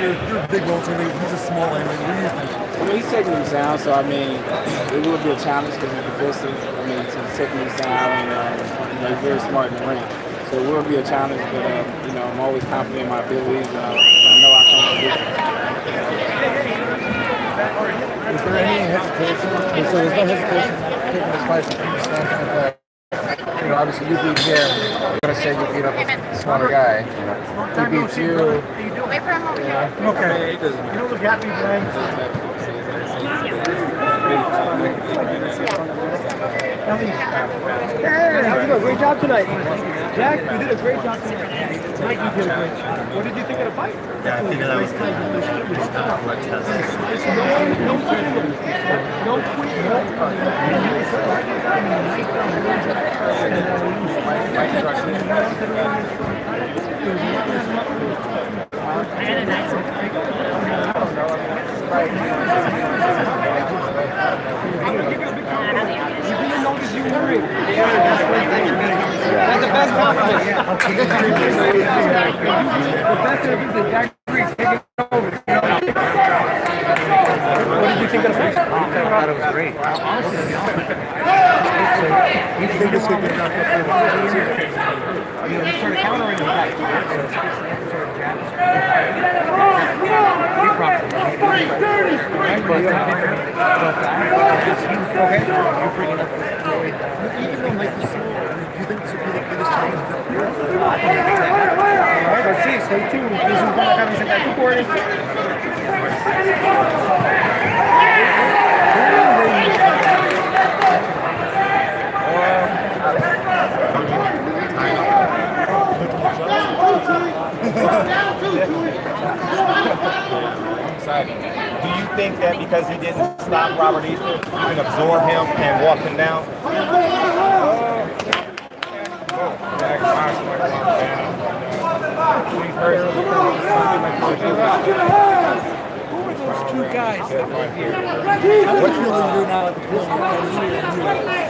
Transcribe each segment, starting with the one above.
you're a big welter, he's a small end. What do you think? I mean, he's taking these down, so I mean, it will be a challenge because he's defensive. I mean, he's taking these down, and he's very smart in the ring. So it will be a challenge, but I'm always confident in my abilities, and I know I can do it. Is there any hesitation? So there's no hesitation taking this fight from the standpoint that, obviously you beat him, you're going to say you beat up a smaller guy. He beats you. Wait for him over here. Okay. You don't look happy, Brian. Hey, great job tonight. Jack, you did a great job tonight. Mikey did a great job. What did you think of the fight? Yeah, I figured that was good. That's the best compliment. The best thing is Jack Reese taking over. What did you think of the fight? I thought it was great. You think this could be enough? You started countering the fight. Even though Mikey's small, do you think this would be the biggest challenge? Alright, let's see. Stay tuned. This is going to have some recording. Do you think that because he didn't stop Robert Easter, you can absorb him and walk him down? Who are those two guys? What feeling do you now at the point?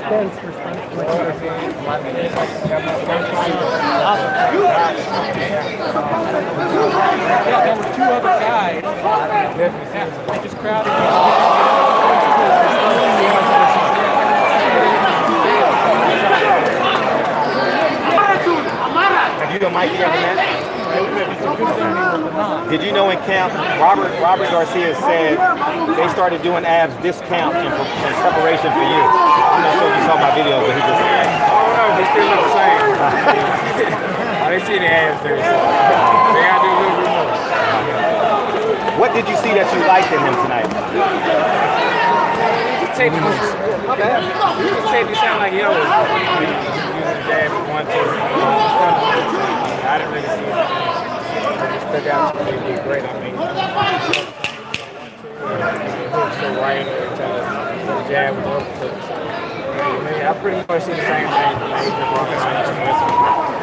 Spence for Spence. Yeah, there were two other guys. They just crowded. Have you and Mikey ever met? Did you know in camp, Robert Garcia said they started doing abs discount in preparation for you? I'm not sure if you saw my video, but he just said, Oh no, they still look the same. I didn't see the abs there, so they gotta do a little bit more. what did you see that you liked in him tonight? Just tape you sound like yo. Using jab, 1, 2. I didn't really see it. Stuck out to me, did great. I mean, hooks so right every time. The jab with the hook. I pretty much see the same thing from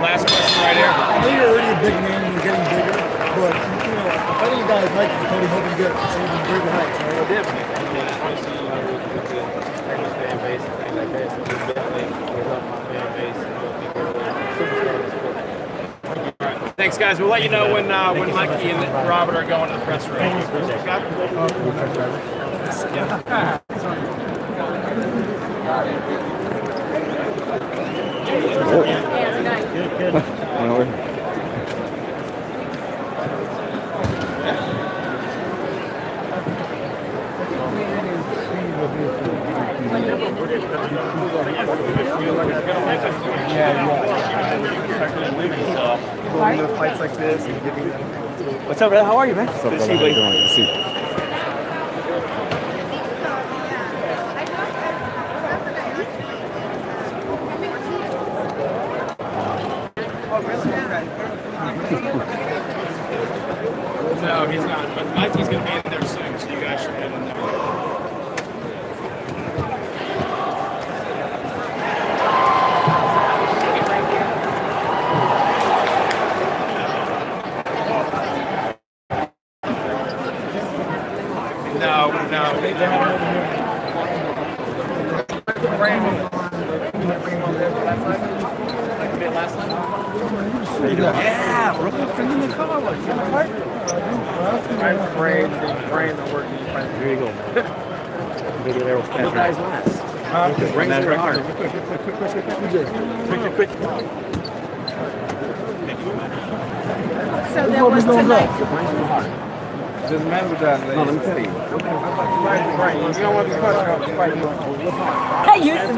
Last question right here. I know you're already a big name and you're getting bigger, but fighting a guy like Mikey is probably helping get some bigger heights. Well, definitely. I mean, obviously, with the fan base and things like that, so it's definitely will help my fan base and will be good superstars. Thanks, guys. We'll let you know when Mikey and Robert are going to the press room. Going into fights like this and giving them. What's up, brother? How are you, man? What's up, brother? How you doing? Good to see you. No, he's not. But Mikey's going to be in there soon, so you guys should head in there. No. Last time? Yeah, bro. Friend in the car. Like, My brain don't work. here you go. Video there. What guy's last? Brains in your heart. Quick. So there was tonight. Doesn't matter what that lady. No, let me tell you. You don't want to be punched off the fight. I used to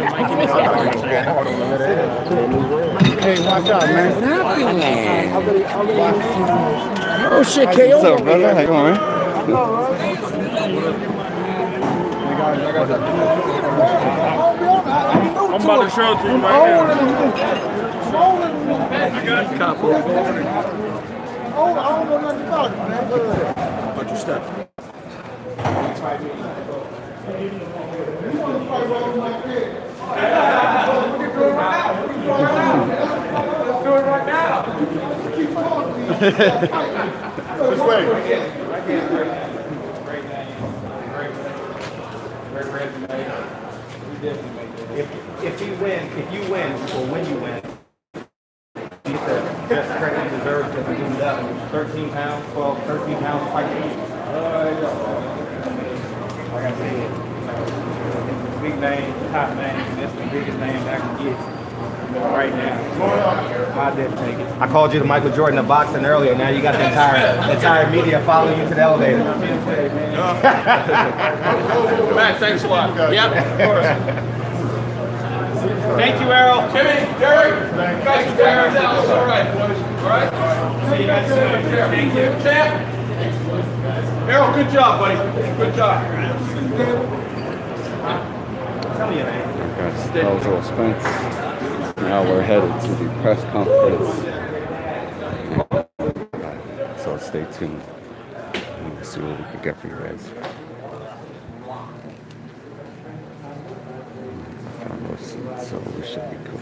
Hey, watch out, man. Oh shit, KO. What's up, brother? How you doing, man? I'm about to show it to you right now. I don't know nothing about it, man. Watch your step. You want to fight right on my head. Let's do it right now. This way. If you win, or when you win, you get the best credit you deserve because you moved up 13 pounds, 13 pounds fight. Like I said, big name, top name, and that's the biggest name I can get right now. I didn't take it. I called you the Michael Jordan of boxing earlier. Now you got the entire media following you to the elevator. Matt, thanks a lot. Yep, of course. Thank you, Errol. Jimmy, Derek, you guys are down. All right, boys. All right? See you guys soon. Thank you. Champ. Errol, good job, buddy. Good job. Tell me your name. Guys, that was old Spence. Now we're headed to the press conference. So stay tuned. We'll see what we can get for you guys. So we should be cool.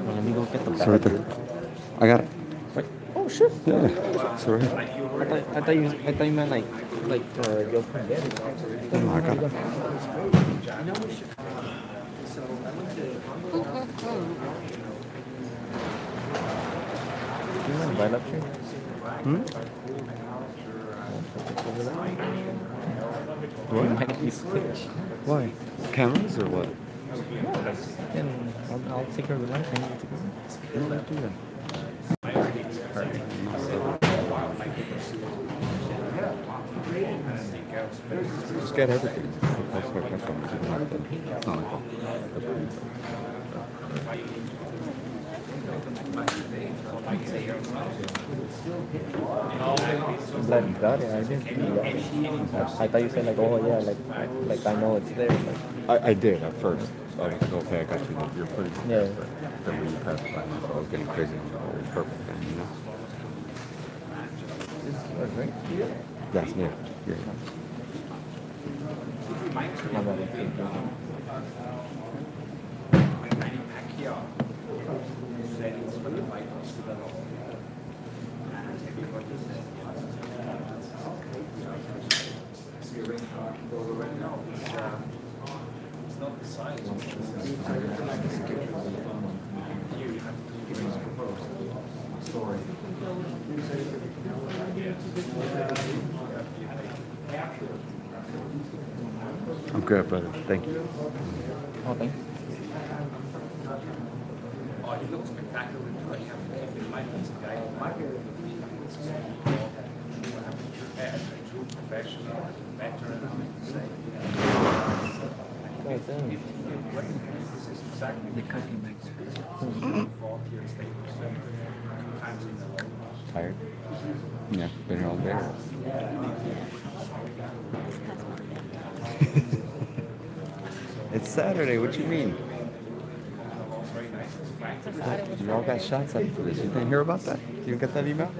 Let me go get the So right there. I got it. Oh shit. Yeah. So right here. I thought you meant like your friend. No, I got it. You mind right up here? What? You might be switched. Why? Cameras or what? Then I'll take care of the life. I need to go. No, let's do that. Just get everything. That's what press conference is not. It's not like Like you got it. I didn't see that. I thought you said like, oh yeah, like I know it's there. Like, I did at first. I was like, okay, I got you. You're pretty good. Yeah. Then when you passed by, so I was getting crazy. I was like, oh, perfect. Then, you know? right? Yes, yeah. Yeah. My bad. I'm good, brother. Thank you. Oh, thank you. Oh, he looks spectacular. You have to keep in mind he's a guy who might be true professional, veteran, Right there. this is exactly the cooking makes volunteer statements times in the row. Tired? Yeah, been here all day. It's Saturday, what you mean? You all got shots up for this. You didn't hear about that? You didn't get that email?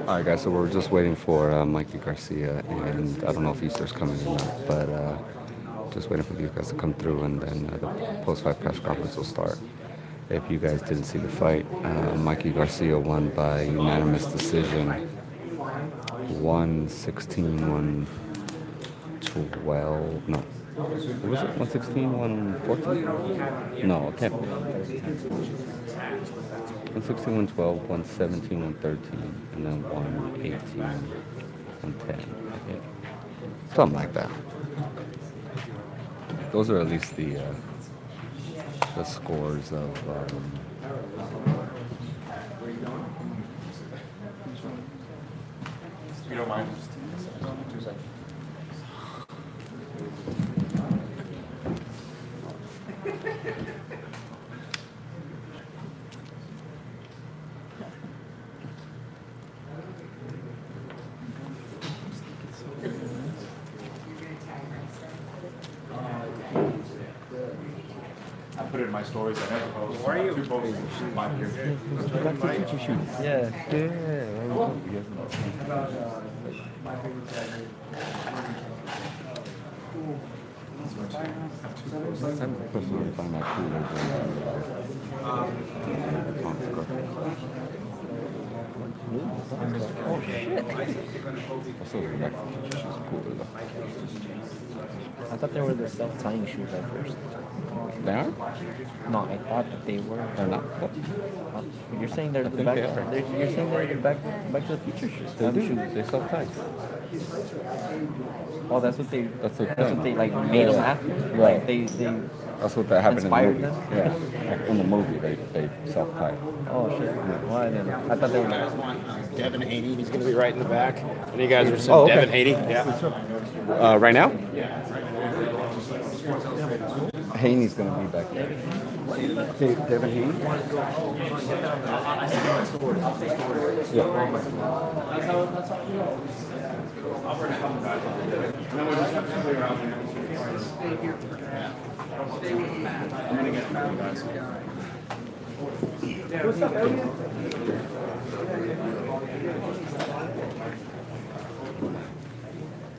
Alright guys, so we're just waiting for Mikey Garcia, and I don't know if Easter's coming or not, but just waiting for these guys to come through, and then the post-fight press conference will start. If you guys didn't see the fight, Mikey Garcia won by unanimous decision. 116, 112. No. What was it? 116, 114? No, it can't be. 116, 112, 117, 113, and then 118, 110. I think. Something like that. Those are at least the scores of. You don't mind? 2 seconds. I put it in my stories. I never post. Where are you? 2 posts. Mine here. Yeah. Oh shit! I thought they were the self-tying shoes at first. They are? No, I thought that they were. They're not. You're saying they're the think back. they are. You're saying they're the back to the future shoes. They do. They self-tie. Oh, that's what they. That's what they like made them after. Right. Like they. That's what that happened in the Inspired movie. them? Yeah. Like in the movie, they self-tie. Oh shit. Well, I didn't know. I thought they were. Devin Haney, he's going to be right in the back. And you guys are saying Oh, okay. Devin Haney? Yeah. Right now? Haney's gonna be back there. Devin Haney?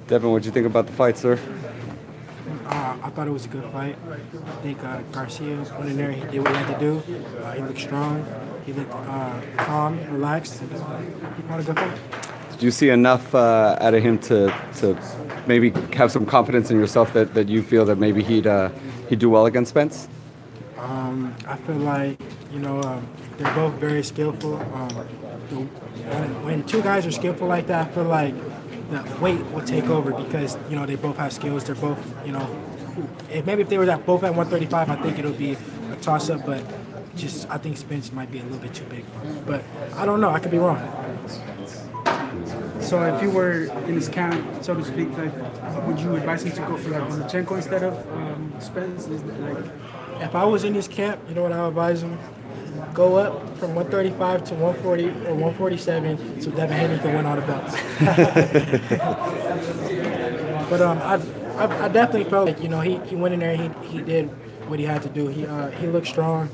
Devin, what'd you think about the fight, sir? I thought it was a good fight. I think Garcia went in there, he did what he had to do. He looked strong. He looked calm, relaxed. He fought a good fight. Did you see enough out of him to maybe have some confidence in yourself that you feel that maybe he'd do well against Spence? I feel like, they're both very skillful. When 2 guys are skillful like that, I feel like the weight will take over because, they both have skills. They're both, if they were both at 135, I think it'll be a toss-up, but I think Spence might be a little bit too big for him. But I don't know. I could be wrong. So if you were in his camp, so to speak, would you advise him to go for Lomachenko instead of Spence? If I was in his camp, you know what I would advise him? Go up from 135 to 140 or 147 so Devin Haney can win all the belts. But I definitely felt like, he went in there, he did what he had to do. He looked strong.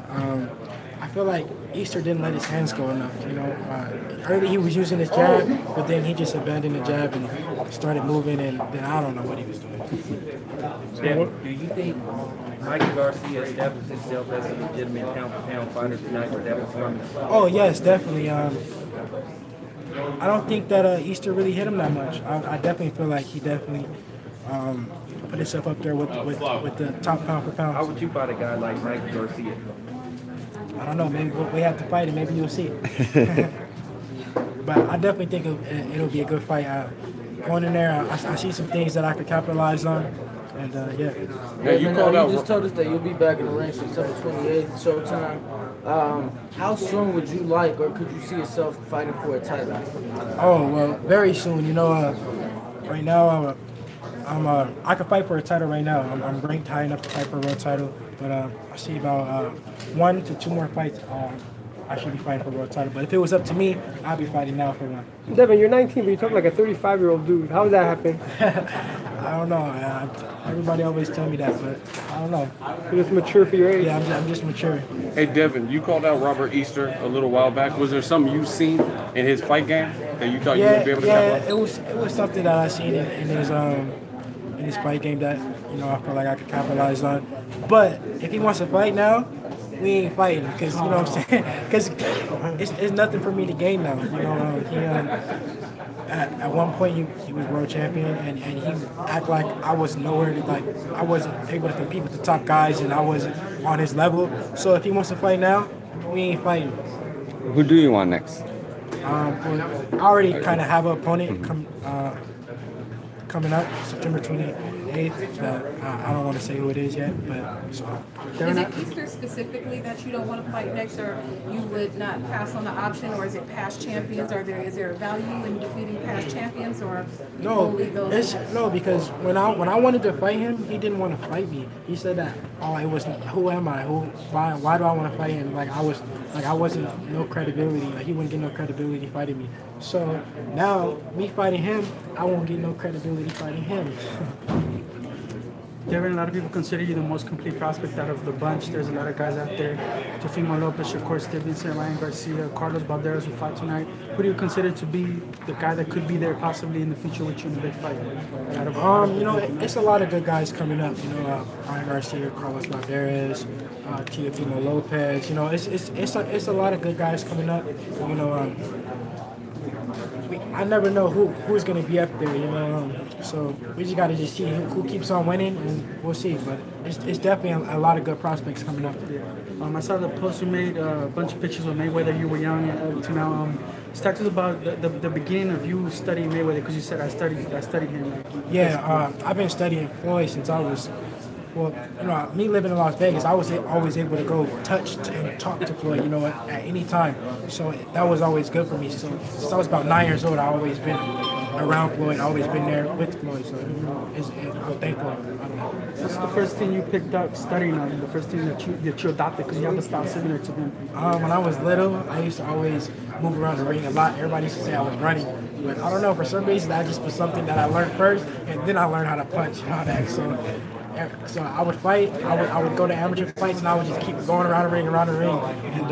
I feel like Easter didn't let his hands go enough. Early he was using his jab, but then he just abandoned the jab and started moving, and then I don't know what he was doing. Do you think Mikey Garcia established himself as a legitimate pound-for-pound fighter tonight, or that was running? Oh yes, definitely. I don't think that Easter really hit him that much. I definitely feel like he definitely put himself up there with the top pound-for-pound. How would you fight a guy like Mikey Garcia? I don't know. Maybe we have to fight, and maybe you'll see it. But I definitely think it'll be a good fight. Going in there, I see some things that I could capitalize on, and yeah. You just told us that you'll be back in the ring September 28th, Showtime. How soon would you like, or could you see yourself fighting for a title? Oh well, very soon. Right now I could fight for a title right now. I'm ranked high enough to fight for a world title, but I see about 1 to 2 more fights. I should be fighting for a world title. But if it was up to me, I'd be fighting now for one. Devin, you're 19, but you talk like a 35-year-old dude. How did that happen? I don't know. Everybody always tell me that, but I don't know. You're just mature for your age? Yeah, I'm just mature. Hey, Devin, you called out Robert Easter a little while back. Was there something you seen in his fight game that you thought you would be able to capitalize? It was something that I seen in his fight game that I feel like I could capitalize on. But if he wants to fight now, we ain't fighting because, you know what I'm saying? Because it's nothing for me to gain now. You know, at one point he was world champion, and he act like I was nowhere to, like, I wasn't able to compete with the top guys and I wasn't on his level. So if he wants to fight now, we ain't fighting. Who do you want next? Well, I already kind of have an opponent coming up September 28th. I don't want to say who it is yet, but so. Is it Easter specifically that you don't want to fight next, or you would not pass on the option, or is it past champions? Is there a value in defeating past champions, or only those? No, because when I wanted to fight him, he didn't want to fight me. He said that, oh, it was, who am I? Why do I want to fight him? Like I wasn't no credibility. Like he wouldn't get no credibility fighting me. So now me fighting him, I won't get no credibility fighting him. Devin, a lot of people consider you the most complete prospect out of the bunch. There's a lot of guys out there. Teofimo Lopez, Shakur Stevenson, Ryan Garcia, Carlos Balderas who fought tonight. Who do you consider to be the guy that could be there possibly in the future with you in a big fight? You know, it's a lot of good guys coming up. You know, Ryan Garcia, Carlos Balderas, Teofimo Lopez. You know, it's a lot of good guys coming up. You know, I never know who's going to be up there, you know. So we just got to just see who keeps on winning, and we'll see. But it's definitely a lot of good prospects coming up. I saw the post you made, a bunch of pictures of Mayweather. You were young to now. Talk to us about the beginning of you studying Mayweather, because you said I studied him. Yeah, I've been studying Floyd since I was. Well, you know, me living in Las Vegas, I was always able to go touch and talk to Floyd, you know, at any time. So that was always good for me. So since I was about 9 years old, I've always been around Floyd. I've always been there with Floyd. So I'm thankful. What's the first thing you picked up studying on? The first thing that you adopted, because you have a style similar to him? When I was little, I used to always move around the ring a lot. Everybody used to say I was running. But I don't know, for some reason, that just was something that I learned first, and then I learned how to punch and all that. So I would fight, I would go to amateur fights, and I would just keep going around the ring, and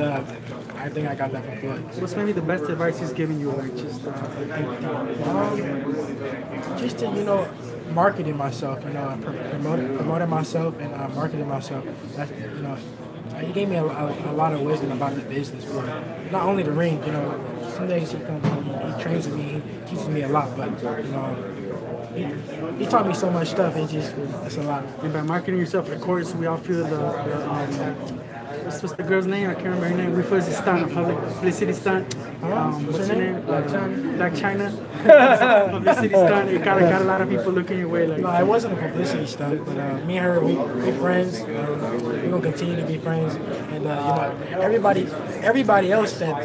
I think I got that from Floyd. What's maybe the best advice he's given you, like just to, you know, marketing myself, you know, promoting myself and marketing myself. That's, you know, he gave me a lot of wisdom about the business, bro. Not only the ring, you know, some days he trains with me, he teaches me a lot, but, you know, he taught me so much stuff. It's a lot. And by marketing yourself, of course, we all feel what's the girl's name? I can't remember her name. We feel it's a stunt, publicity stunt. What's her name? Black China. Publicity stunt. It got a lot of people looking your way. Like, no, it wasn't a publicity stunt, but me and her, we friends. We're gonna continue to be friends. And you know, everybody else said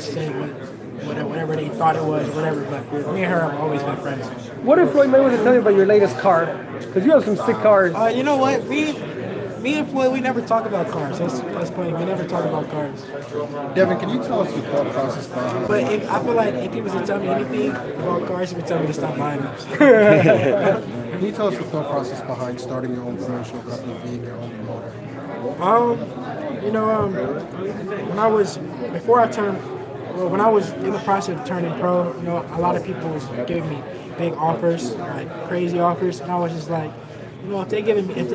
whatever they thought it was, whatever. But me and her have always been friends. What did Floyd Mayweather tell you about your latest car? Because you have some sick cars. You know what? Me and Floyd, we never talk about cars. That's funny. We never talk about cars. Devin, can you tell us your thought process behind? But I feel like if he was to tell me anything about cars, he would tell me to stop buying them. Can you tell us the thought process behind starting your own promotional company, being your own promoter? You know, when I was in the process of turning pro, you know, a lot of people was giving me big offers, like crazy offers, and I was just like, you know, if they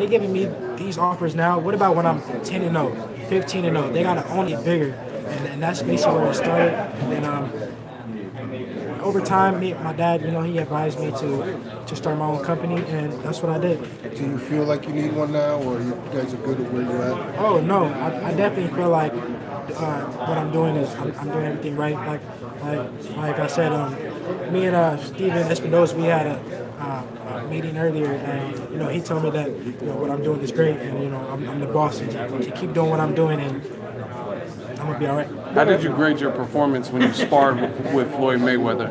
giving me these offers now, what about when I'm 10-0, 15-0? They gotta own it bigger, and that's basically where it started. And then over time, my dad, you know, he advised me to start my own company, and that's what I did. Do you feel like you need one now, or you guys are good at where you're at? Oh no, I definitely feel like what I'm doing is I'm doing everything right. Like I said, me and Steven Espinosa, we had a meeting earlier, and you know, he told me that, you know, what I'm doing is great, and you know, I'm the boss, and to keep doing what I'm doing, and I'm gonna be all right. How did you grade your performance when you sparred with Floyd Mayweather?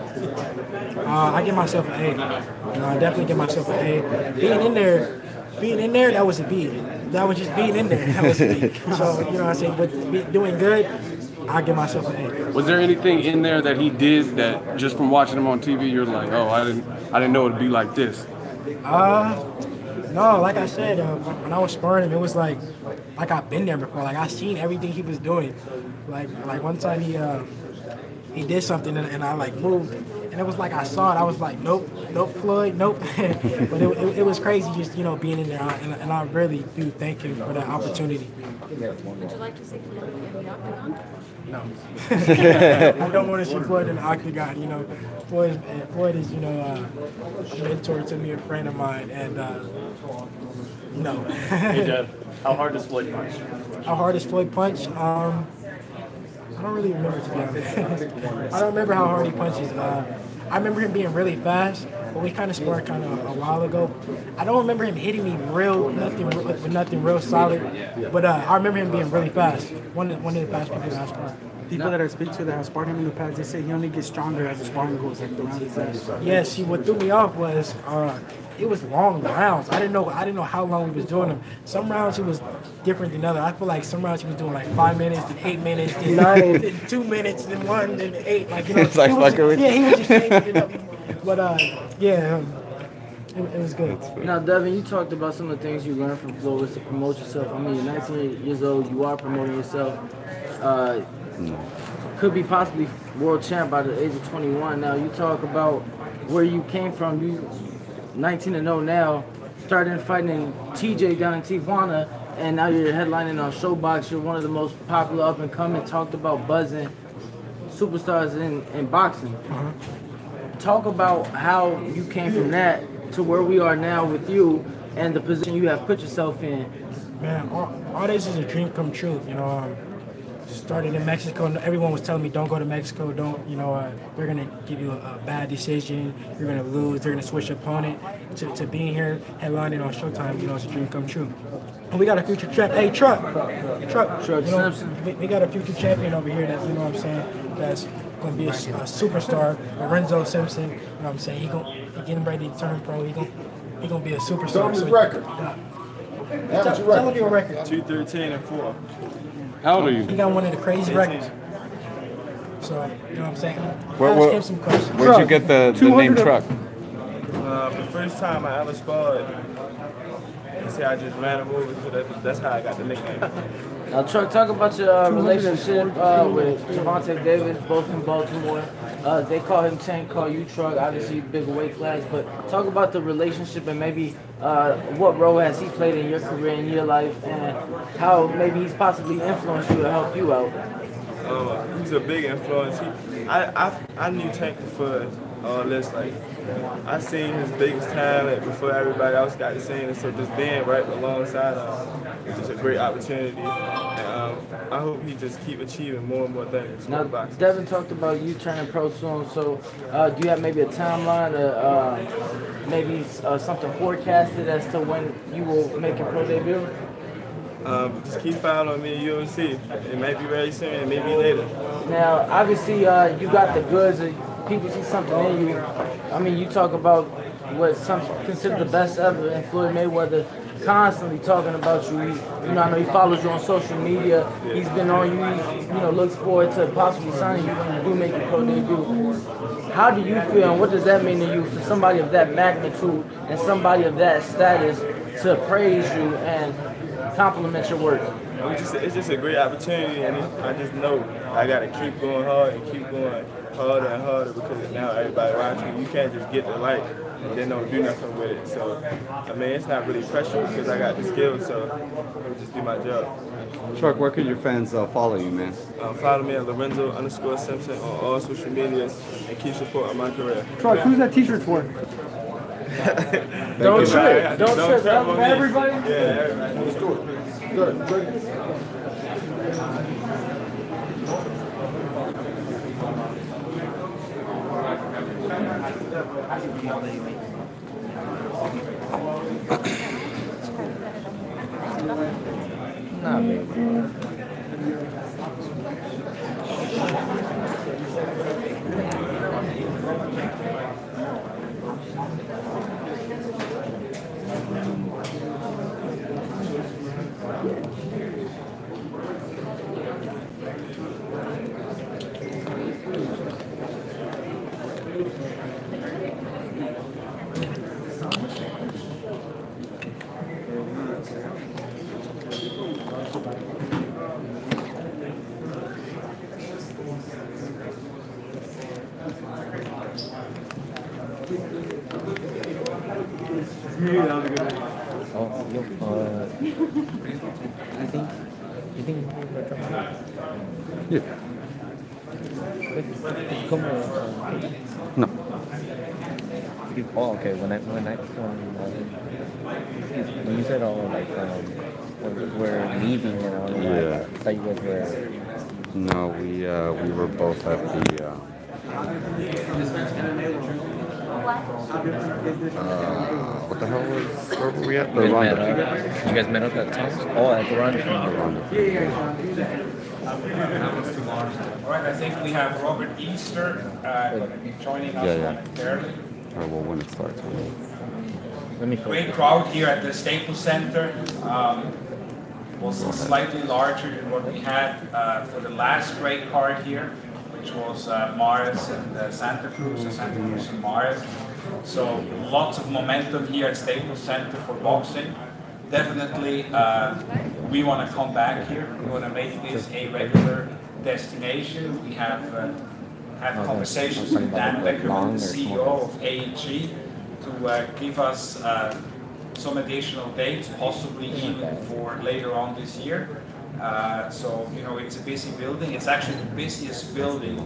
I give myself an A. You know, I definitely give myself an A. Being in there, that was a B. That was just being in there. That was a B. So, you know what I'm saying? But doing good, I give myself an A. Was there anything in there that he did that just from watching him on TV, you're like, oh, I didn't know it'd be like this? No, like I said, when I was sparring him, it was like I've been there before. Like I seen everything he was doing. Like one time he did something and I like moved and it was like I saw it. I was like, nope, Floyd, nope. But it was crazy just, you know, being in there, and I really do thank him for that opportunity. Would you like to see Floyd in the octagon? No. I don't want to see Floyd in the octagon. You know, Floyd is, you know, a mentor to me, a friend of mine, and no. Hey, Dev, how hard does Floyd punch? How hard does Floyd punch? I don't really remember, to be honest. I don't remember how hard he punches. I remember him being really fast, but we kind of sparred kind of a while ago. I don't remember him hitting me with nothing real solid, but I remember him being really fast. One of the fast people that I sparred. People that I speak to that have sparred him in the past, they say he only gets stronger as the sparring goes, like the rounds pass. Yeah, see, what threw me off was it was long rounds. I didn't know how long we was doing them. Some rounds he was different than others. I feel like some rounds he was doing like 5 minutes, then 8 minutes, then 9, then 2 minutes, then 1, then 8. Like, you know, it's like fucking with you. Yeah, he was just changing it up. But yeah, it was good. Now, Devin, you talked about some of the things you learned from Flo was to promote yourself. I mean, you're 19 years old. You are promoting yourself. Could be possibly world champ by the age of 21. Now, you talk about where you came from. You 19-0 now, started fighting in TJ down in Tijuana, and now you're headlining on Showbox. You're one of the most popular up-and-coming, talked about buzzing superstars in boxing. Talk about how you came from that to where we are now with you and the position you have put yourself in. Man, all this is a dream come true. You know, started in Mexico, and everyone was telling me, don't go to Mexico, don't, you know, they're going to give you a bad decision, you're going to lose, they're going to switch opponent. To being here, headlining on Showtime, you know, it's a dream come true. And we got a future champ. Hey, Truck, you know, we got a future champion over here that, you know what I'm saying, that's going to be a superstar. Lorenzo Simpson, you know what I'm saying, he getting ready to turn pro, he gonna be a superstar. Tell him his record. Tell him your record. 2-13-4. How old are you? He got one of the crazy records. So, you know what I'm saying? Where, Ask him some questions. Where'd you get the name Truck? The first time I ever sparred, they say I just ran him over, so that's how I got the nickname. Now, Truck, talk about your relationship with Gervonta Davis, both in Baltimore. They call him Tank, call you Truck, obviously bigger weight class, but talk about the relationship and maybe what role has he played in your career, in your life, and how maybe he's possibly influenced you or helped you out. He's a big influence. I knew Tank before all this. Like, I seen his biggest talent before everybody else got to see it. So just being right alongside him is just a great opportunity. And I hope he just keep achieving more and more things. Now, Devin talked about you turning pro soon. So do you have maybe a timeline or maybe something forecasted as to when you will make your pro debut? Just keep following me, you'll see. It may be very soon, it may be later. Now, obviously, you got the goods. People see something in you. I mean, you talk about what some consider the best ever, and Floyd Mayweather constantly talking about you. You know, I know he follows you on social media. He's been on you. He, you know, looks forward to possibly signing you when you do make your pro debut. How do you feel, and what does that mean to you for somebody of that magnitude and somebody of that status to praise you and compliment your work? It's just a great opportunity, and I just know I got to keep going hard and keep going harder and harder, because now everybody watching me. You can't just get the light and then don't do nothing with it. So, I mean, it's not really pressure because I got the skills, so I'll just do my job. Truck, where can your fans follow you, man? Follow me at Lorenzo_Simpson on all social medias and keep supporting my career. Truck, who's that t-shirt for? Don't trip. Don't trip. Everybody? Yeah, everybody. Let's do it. Good. Nah, baby. You think Yeah. No. Oh, okay. When you said we're leaving and all that, Yeah. I thought you guys were. No, we were both at the. What the hell was? Where were we at? The Rondo. You guys met up at Tom's? Oh, at the Rondo. All right, I think we have Robert Easter going to be joining us momentarily. All right, well, when it starts. Great crowd here at the Staples Center. Was slightly larger than what we had for the last great card here, which was Mars and Santa Cruz and Mars. So lots of momentum here at Staples Center for boxing. Definitely, we want to come back here. We want to make this a regular destination. We have had conversations with Dan Beckerman, the CEO of AEG, to give us some additional dates, possibly even for later on this year. So, you know, it's a busy building. It's actually the busiest building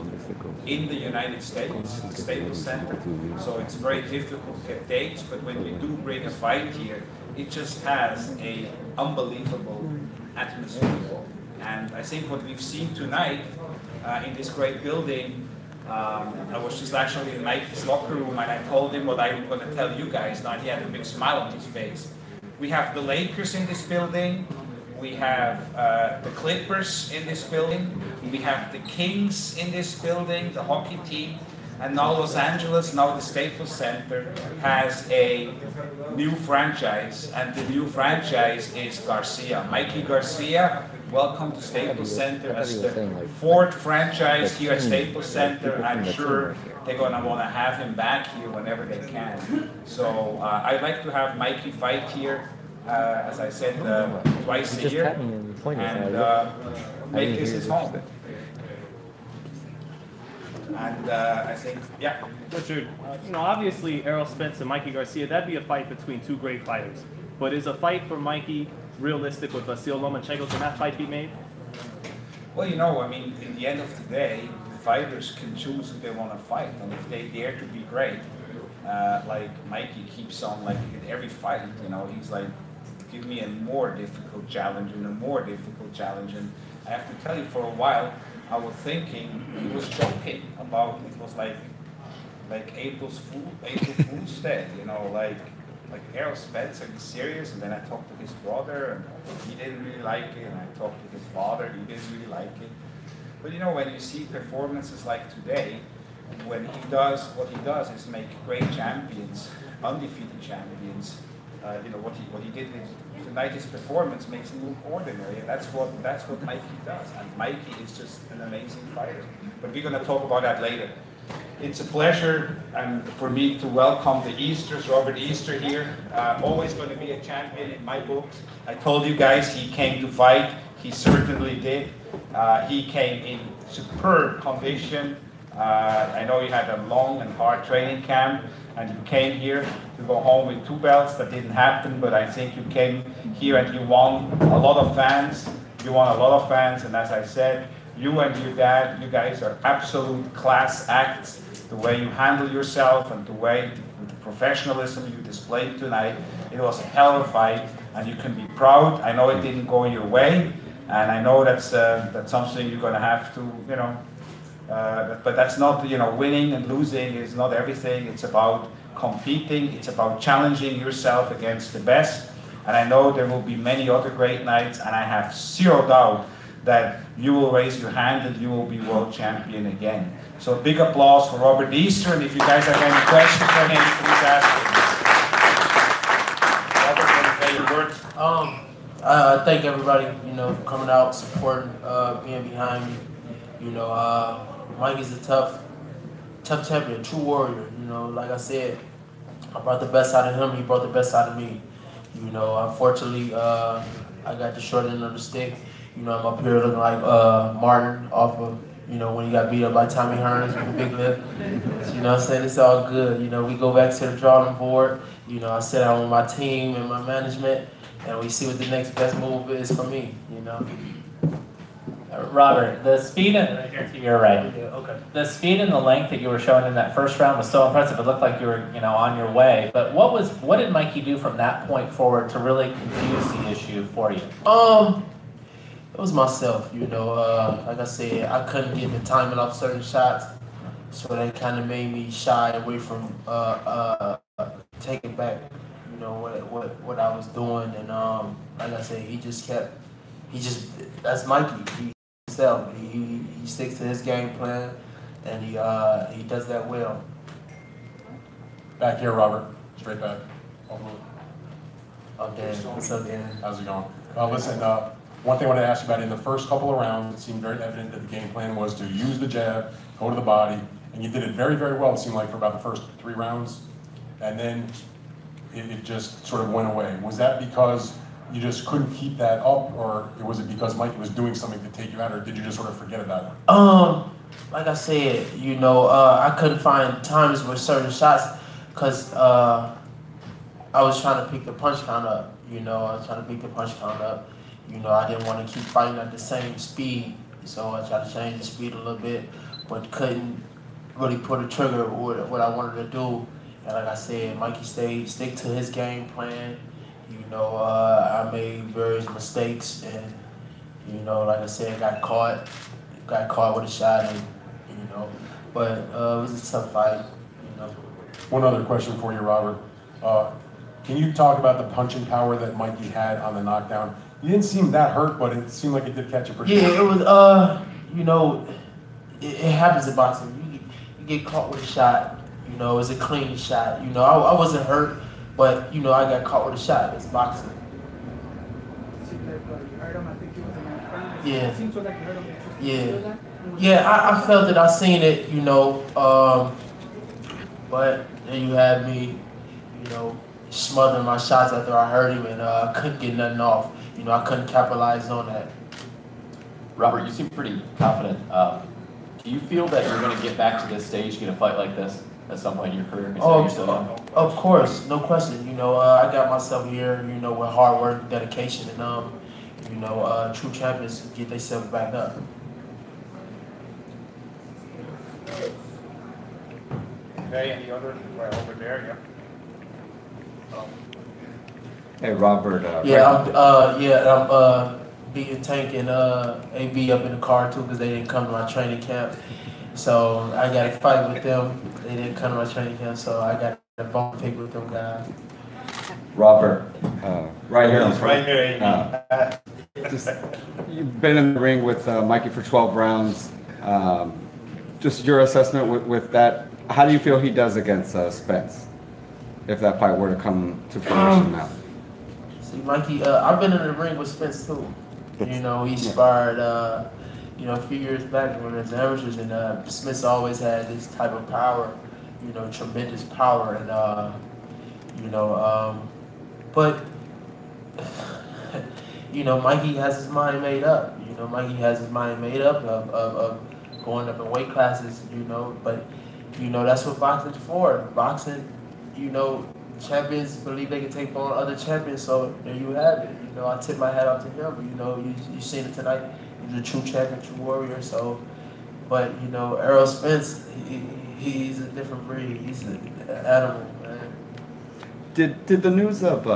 in the United States, the Staples Center. So it's very difficult to get dates, but when we do bring a fight here, it just has an unbelievable atmosphere. And I think what we've seen tonight in this great building, I was just actually in Mikey's locker room and I told him what I'm going to tell you guys now. He had a big smile on his face. We have the Lakers in this building. We have the Clippers in this building. We have the Kings in this building, the hockey team. And now Los Angeles, now the Staples Center, has a new franchise. And the new franchise is Garcia. Mikey Garcia, welcome to Staples Center as the fourth franchise here at Staples Center. I'm sure they're going to want to have him back here whenever they can. So I'd like to have Mikey fight here, as I said, twice a year, and make this his home. And I think, yeah. Richard, you know, obviously Errol Spence and Mikey Garcia, that'd be a fight between two great fighters. But is a fight for Mikey realistic with Vasil Lomachenko? Can that fight be made? Well, you know, I mean, in the end of the day, the fighters can choose who they want to fight. And if they dare to be great, like Mikey keeps on, like in every fight, you know, he's like, give me a more difficult challenge and a more difficult challenge. And I have to tell you, for a while, I was thinking he was joking about, it was like April Fool's Day, you know, like Errol Spence, are you serious? And then I talked to his brother, and he didn't really like it, and I talked to his father, he didn't really like it. But you know, when you see performances like today, when he does, what he does is make great champions, undefeated champions. You know, what he did with tonight, his performance makes him look ordinary, and that's what Mikey does. And Mikey is just an amazing fighter. But we're going to talk about that later. It's a pleasure for me to welcome the Easters, Robert Easter here. Always going to be a champion in my book. I told you guys he came to fight. He certainly did. He came in superb condition. I know you had a long and hard training camp, and you came here to go home with 2 belts. That didn't happen, but I think you came here and you won a lot of fans. You won a lot of fans, and as I said, you and your dad, you guys are absolute class acts. The way you handle yourself and the way, the professionalism you displayed tonight, it was a hell of a fight, and you can be proud. I know it didn't go your way, and I know that's something you're going to have to, you know, but that's not, you know, winning and losing is not everything. It's about competing. It's about challenging yourself against the best. And I know there will be many other great nights, and I have zero doubt that you will raise your hand and you will be world champion again. So big applause for Robert Easter, and if you guys have any questions for him, please ask him. Robert, want to say your words? I thank everybody, you know, for coming out, supporting, being behind me. You know, Mike is a tough champion, true warrior. You know, like I said, I brought the best out of him. He brought the best out of me. You know, unfortunately, I got the short end of the stick. You know, I'm up here looking like Martin off of You know, when he got beat up by Tommy Hearns with the big lip. You know what I'm saying? It's all good. You know, we go back to the drawing board. You know, I sit down with my team and my management, and we see what the next best move is for me, you know. Robert, the speed and you're right. Okay. The speed and the length that you were showing in that first round was so impressive. It looked like you were, on your way. But what did Mikey do from that point forward to really confuse the issue for you? It was myself, you know. Like I said, I couldn't get the timing off certain shots, so that kind of made me shy away from taking back, you know, what I was doing. And like I said, that's Mikey. He sticks to his game plan, and he does that well. Back here, Robert. Straight back. Oh, Dan. What's up, Dan? How's it going? Listen, one thing I wanted to ask you about, in the first couple of rounds, it seemed very evident that the game plan was to use the jab, go to the body, and you did it very, very well, it seemed like, for about the first 3 rounds. And then it just sort of went away. Was that because you just couldn't keep that up, or was it because Mikey was doing something to take you out, or did you just sort of forget about it? Like I said, you know, I couldn't find times with certain shots because I was trying to pick the punch count up. You know, I was trying to pick the punch count up. You know, I didn't want to keep fighting at the same speed, so I tried to change the speed a little bit, but couldn't really put a trigger with what I wanted to do. And like I said, Mikey stick to his game plan. You know, I made various mistakes, and you know, like I said, got caught with a shot, and you know, but it was a tough fight. You know. One other question for you, Robert. Can you talk about the punching power that Mikey had on the knockdown? You didn't seem that hurt, but it seemed like it did catch you pretty Yeah, good. it was, you know, it happens in boxing. You get caught with a shot, you know, it's a clean shot. You know, I wasn't hurt, but, you know, I got caught with a shot. It's boxing. Yeah. Yeah. Yeah, I felt it. I seen it, you know, but then you had me, you know, smothering my shots after I hurt him, and I couldn't get nothing off. You know, I couldn't capitalize on that. Robert, you seem pretty confident. Do you feel that you're going to get back to this stage, get a fight like this at some point in your career? Of course, no question. You know, I got myself here, you know, with hard work, dedication, and, you know, true champions get themselves back up. Okay, any other? Right over there, yeah. Hey, Robert. I'm beating Tank and AB up in the car too because they didn't come to my training camp. So I got to fight with them. They didn't come to my training camp, so I got to bone pick with them guys. Robert, right here. Right here, Just, you've been in the ring with Mikey for 12 rounds. Just your assessment with that. How do you feel he does against Spence, if that fight were to come to fruition now? See, Mikey, I've been in the ring with Spence too. You know, he sparred, you know, a few years back when it was amateurs, and Spence always had this type of power, you know, tremendous power, and, you know, but, you know, Mikey has his mind made up. You know, Mikey has his mind made up of going up in weight classes, you know, but, you know, that's what boxing's for. Boxing, you know, champions believe they can take on other champions, so there you have it. You know, I tip my hat off to him. You know, you seen it tonight. He's a true champion, true warrior. So, but you know, Errol Spence, he's a different breed. He's an animal, man. Did the news of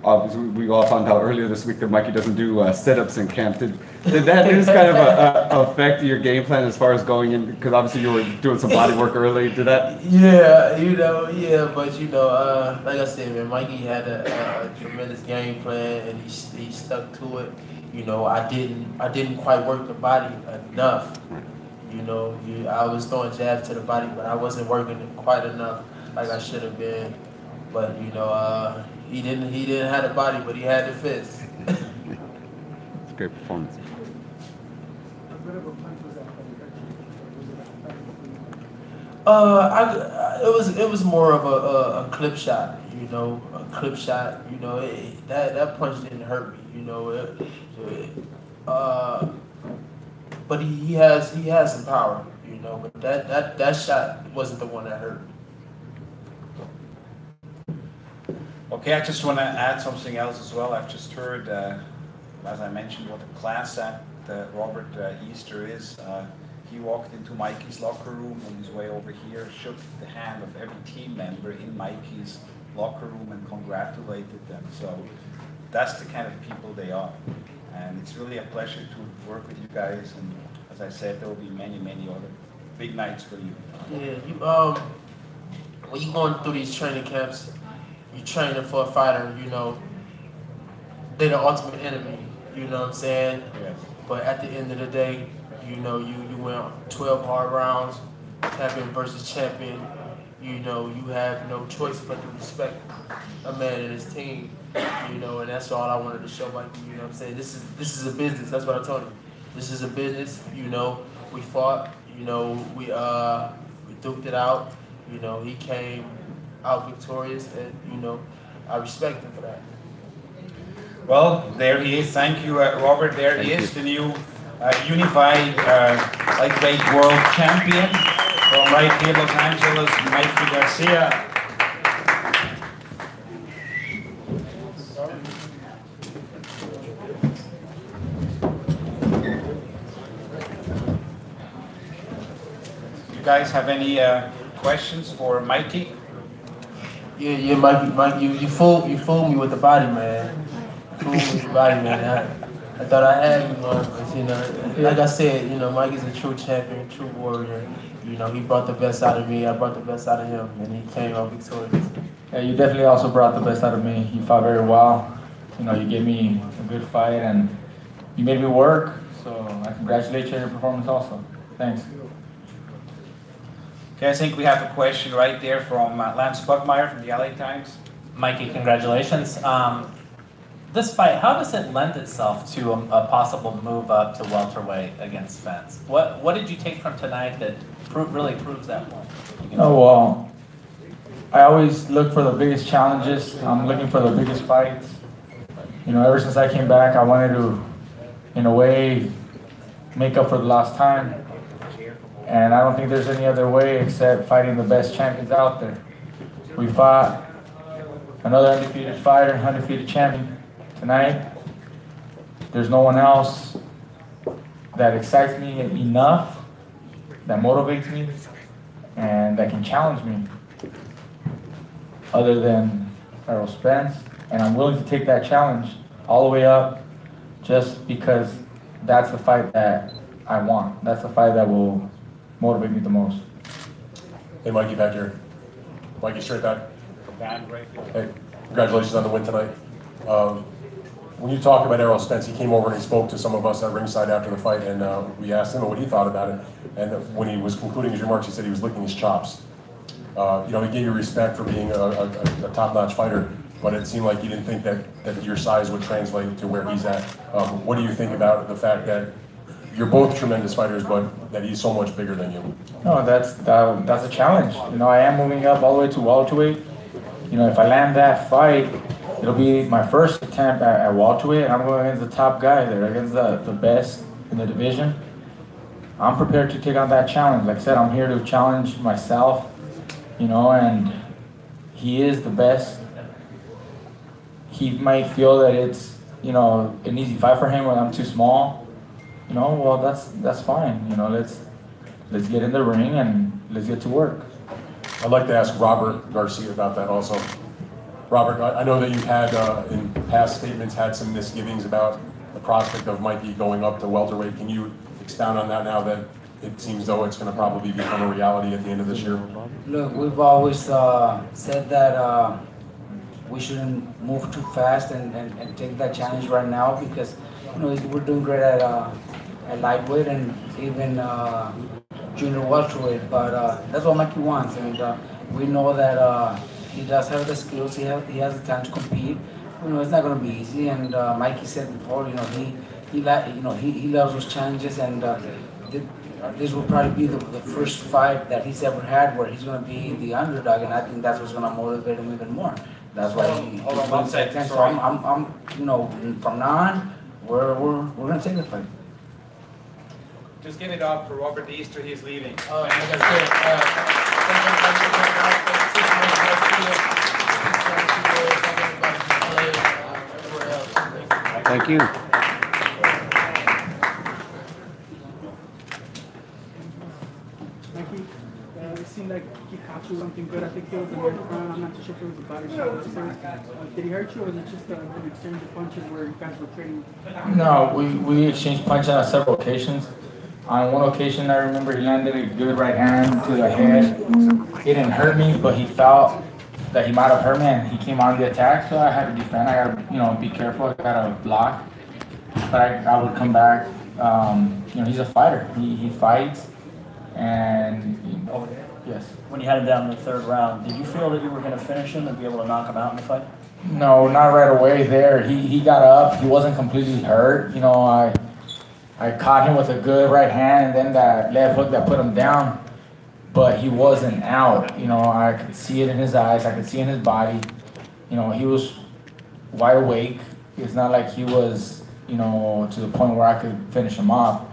obviously we all found out earlier this week that Mikey doesn't do sit-ups in camp. Did that news kind of affect your game plan as far as going in? Because obviously you were doing some body work early. Did that? Yeah, you know, yeah, but you know, like I said, man, Mikey had a tremendous game plan, and he stuck to it. You know, I didn't quite work the body enough. You know, I was throwing jabs to the body, but I wasn't working it quite enough like I should have been. But you know, he didn't have the body, but he had the fist. It's a great performance. It was more of a clip shot, you know, a clip shot. You know, that punch didn't hurt me, you know. But but he has some power, you know. But that shot wasn't the one that hurt. Okay, I just want to add something else as well. I've just heard, as I mentioned, what a class act Robert Easter is. He walked into Mikey's locker room on his way over here, shook the hand of every team member in Mikey's locker room and congratulated them. So that's the kind of people they are. And it's really a pleasure to work with you guys. And as I said, there will be many, many other big nights for you. Yeah, when you're going through these training camps, you're training for a fighter, you know, they're the ultimate enemy, you know what I'm saying? Yes. But at the end of the day, you know, you went 12 hard rounds, champion versus champion. You know, you have no choice but to respect a man and his team. You know, and that's all I wanted to show Mikey. You know what I'm saying? This is a business. That's what I told him. This is a business. You know, we fought. You know, we duked it out. You know, he came out victorious, and you know, I respect him for that. Well, there he is. Thank you, Robert. There he is, the new unified lightweight world champion from right here, Los Angeles, Mikey Garcia. You guys have any questions for Mikey? Yeah, Mikey, you fooled me with the body, man. You fooled me with the body, man. I thought I had you, but you know, like I said, you know, Mikey's a true champion, true warrior. You know, he brought the best out of me. I brought the best out of him, and he came out victorious. Yeah, you definitely also brought the best out of me. You fought very well. You know, you gave me a good fight, and you made me work. So I congratulate you on your performance also. Thanks. Okay, I think we have a question right there from Lance Buckmeyer from the LA Times. Mikey, congratulations. This fight, how does it lend itself to a possible move up to welterweight against Spence? What did you take from tonight that really proves that point? Oh, well, I always look for the biggest challenges. I'm looking for the biggest fights. You know, ever since I came back, I wanted to, in a way, make up for the lost time. And I don't think there's any other way except fighting the best champions out there. We fought another undefeated fighter, undefeated champion tonight. There's no one else that excites me enough, that motivates me, and that can challenge me other than Errol Spence. And I'm willing to take that challenge all the way up just because that's the fight that I want. That's the fight that will motivate me the most. Hey, Mikey, back here. Mikey, straight back. Hey, congratulations on the win tonight. When you talk about Errol Spence, he came over and he spoke to some of us at ringside after the fight, and we asked him what he thought about it. And when he was concluding his remarks, he said he was licking his chops. You know, he gave you respect for being a top-notch fighter, but it seemed like he didn't think that your size would translate to where he's at. What do you think about the fact that you're both tremendous fighters, but that he's so much bigger than you? No, that's a challenge. You know, I am moving up all the way to welterweight. You know, if I land that fight, it'll be my first attempt at welterweight, and I'm going against the top guy there, against the best in the division. I'm prepared to take on that challenge. Like I said, I'm here to challenge myself, you know, and he is the best. He might feel that it's, you know, an easy fight for him when I'm too small. You know, well, that's fine. You know, let's get in the ring and let's get to work. I'd like to ask Robert Garcia about that also. Robert, I know that you've had, in past statements, had some misgivings about the prospect of Mikey going up to welterweight. Can you expound on that now that it seems though it's going to probably become a reality at the end of this year? Look, we've always said that we shouldn't move too fast and take that challenge right now because, you know, we're doing great at lightweight and even junior welterweight, but that's what Mikey wants, and we know that he does have the skills. He has the time to compete. You know, it's not going to be easy. And Mikey said before, you know, he loves those challenges, and this will probably be the first fight that he's ever had where he's going to be the underdog, and I think that's what's going to motivate him even more. That's why he's going to take 10. So I'm, you know, from now on, we're going to take the fight. Just give it up for Robert Easter. He's leaving. Like I said, Thank you. Mikey, it seemed like he caught you something good. I think it was a near front. I'm not too sure if it was a body shot or something. Did he hurt you, or was it just an exchange of punches where you guys were trading? No, we exchanged punches on several occasions. On one occasion, I remember he landed a good right hand to the head. It didn't hurt me, but he felt that he might have hurt me, and he came on the attack, so I had to defend. I gotta, be careful. I gotta block, but I would come back. He's a fighter. He fights, and yes. When you had him down in the third round, did you feel that you were going to finish him and be able to knock him out in the fight? No, not right away. There, he got up. He wasn't completely hurt. I caught him with a good right hand, and then that left hook that put him down. But he wasn't out. I could see it in his eyes. I could see it in his body. He was wide awake. It's not like he was, to the point where I could finish him off.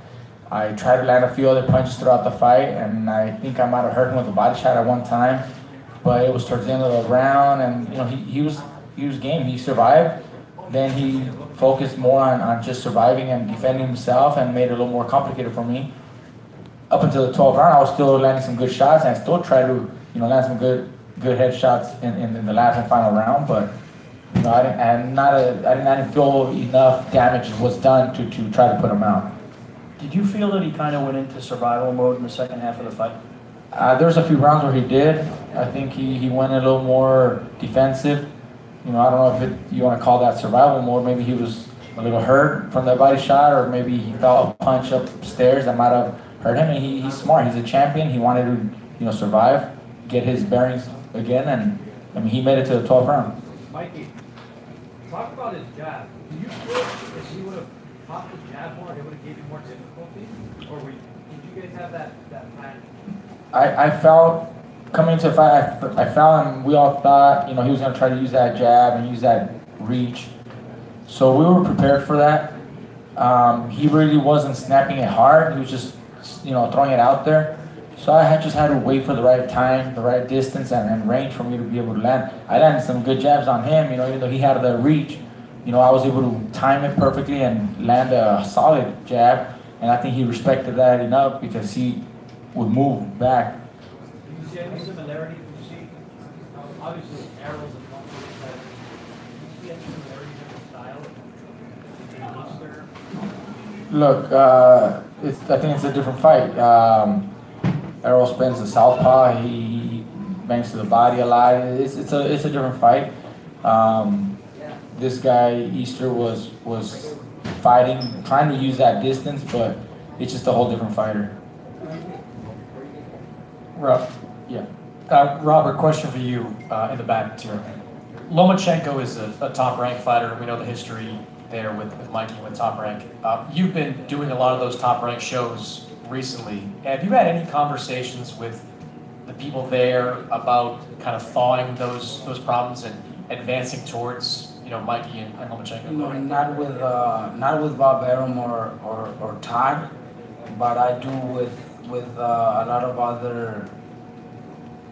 I tried to land a few other punches throughout the fight, and I think I might have hurt him with a body shot at one time. But it was towards the end of the round, and he was game. He survived. Then he focused more on just surviving and defending himself, and made it a little more complicated for me. Up until the 12th round, I was still landing some good shots, and I still tried to land some good headshots in the last and final round. But I didn't feel enough damage was done to try to put him out. Did you feel that he kind of went into survival mode in the second half of the fight? There's a few rounds where he did. I think he went a little more defensive. I don't know if you want to call that survival mode. Maybe he was a little hurt from that body shot, or maybe he felt a punch upstairs that might have hurt him. And he's smart. He's a champion. He wanted to survive, get his bearings again, and he made it to the 12th round. Mikey, talk about his jab. Do you feel if he would have popped the jab more, it would have given you more difficulty? Or did you guys have that plan? I felt coming into the fight, I felt, and we all thought, he was going to try to use that jab and use that reach. So we were prepared for that. He really wasn't snapping it hard. He was just, throwing it out there. So I just had to wait for the right time, the right distance, and range for me to be able to land. I landed some good jabs on him, even though he had the reach. I was able to time it perfectly and land a solid jab. And I think he respected that enough because he would move back. Do you see any similarities? Do you see, obviously, arrows and punches, but do you see any similarities in the style? Look, I think it's a different fight. Errol Spence is southpaw. He bangs to the body a lot. It's a different fight. This guy Easter was fighting, trying to use that distance, but it's just a whole different fighter. Yeah. Robert, question for you in the back here. Lomachenko is a top-ranked fighter. We know the history there with Mikey with Top Rank. You've been doing a lot of those top-ranked shows recently. Have you had any conversations with the people there about kind of thawing those problems and advancing towards Mikey and Lomachenko? Not with Bob Arum or Todd, but I do with a lot of other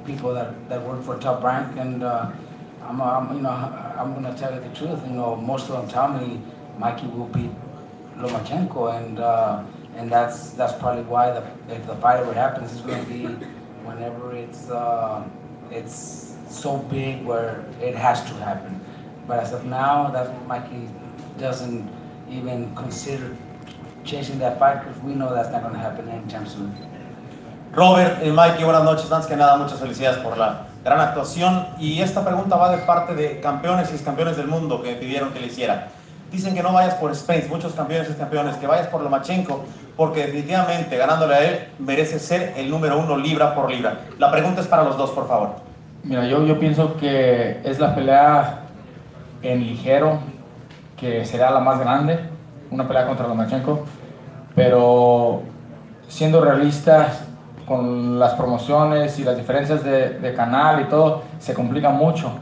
people that work for Top Rank, and I'm gonna tell you the truth. Most of them tell me Mikey will beat Lomachenko, and that's probably why if the fight ever happens, it's gonna be whenever it's so big where it has to happen. But as of now, Mikey doesn't even consider chasing that fight because we know that's not going to happen anytime soon. Robert, Mikey, buenas noches. Antes que nada, muchas felicidades por la gran actuación. Y esta pregunta va de parte de campeones y excampeones del mundo que me pidieron que le hiciera. Dicen que no vayas por Spence, muchos campeones y excampeones, que vayas por Lomachenko, porque definitivamente ganándole a él merece ser el número 1 libra por libra. La pregunta es para los dos, por favor. Mira, yo pienso que es la pelea en ligero que será la más grande, una pelea contra Lomachenko, pero siendo realistas con las promociones y las diferencias de canal y todo, se complica mucho.